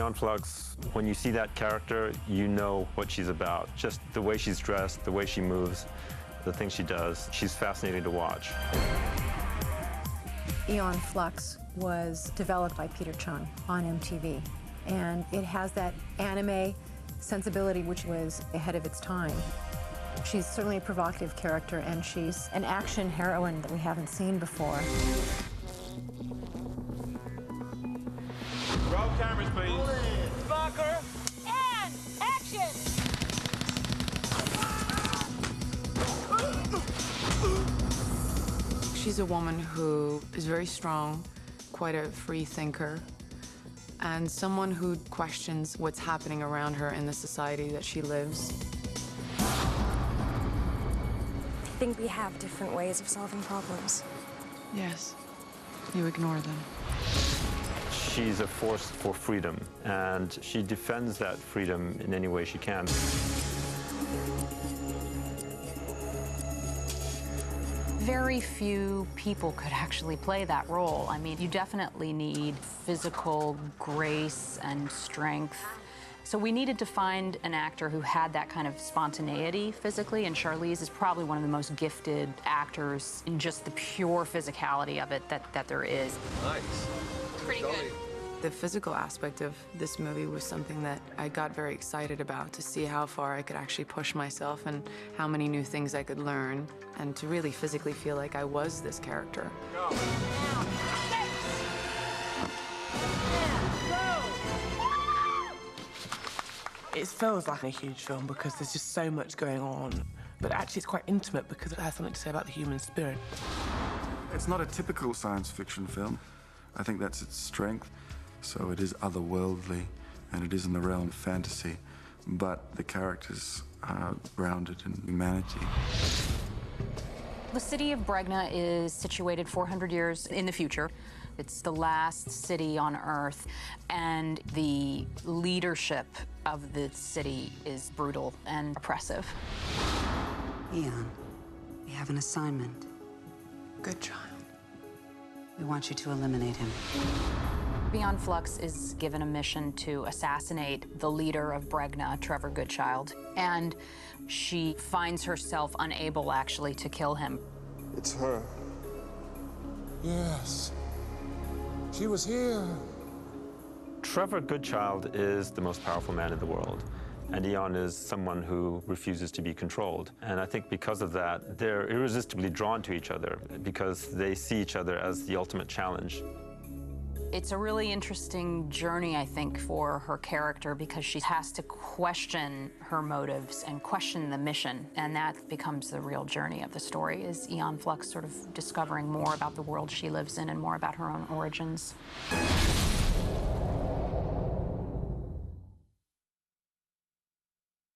Aeon Flux, when you see that character, you know what she's about. Just the way she's dressed, the way she moves, the things she does. She's fascinating to watch. Aeon Flux was developed by Peter Chung on MTV, and it has that anime sensibility which was ahead of its time. She's certainly a provocative character, and she's an action heroine that we haven't seen before. Roll cameras, please. Sparker. And action! She's a woman who is very strong, quite a free thinker, and someone who questions what's happening around her in the society that she lives. I think we have different ways of solving problems. Yes, you ignore them. She's a force for freedom, and she defends that freedom in any way she can. Very few people could actually play that role. I mean, you definitely need physical grace and strength. So we needed to find an actor who had that kind of spontaneity physically, and Charlize is probably one of the most gifted actors in just the pure physicality of it that there is. Nice. Pretty good. The physical aspect of this movie was something that I got very excited about, to see how far I could actually push myself and how many new things I could learn, and to really physically feel like I was this character. Go. It feels like a huge film because there's just so much going on, but actually it's quite intimate because it has something to say about the human spirit. It's not a typical science fiction film. I think that's its strength. So it is otherworldly, and it is in the realm of fantasy, but the characters are grounded in humanity. The city of Bregna is situated 400 years in the future. It's the last city on Earth, and the leadership of the city is brutal and oppressive. Aeon, we have an assignment. Good child. We want you to eliminate him. Aeon Flux is given a mission to assassinate the leader of Bregna, Trevor Goodchild, and she finds herself unable, actually, to kill him. It's her. Yes. She was here. Trevor Goodchild is the most powerful man in the world, and Aeon is someone who refuses to be controlled. And I think because of that, they're irresistibly drawn to each other because they see each other as the ultimate challenge. It's a really interesting journey, I think, for her character, because she has to question her motives and question the mission, and that becomes the real journey of the story, is Aeon Flux sort of discovering more about the world she lives in and more about her own origins.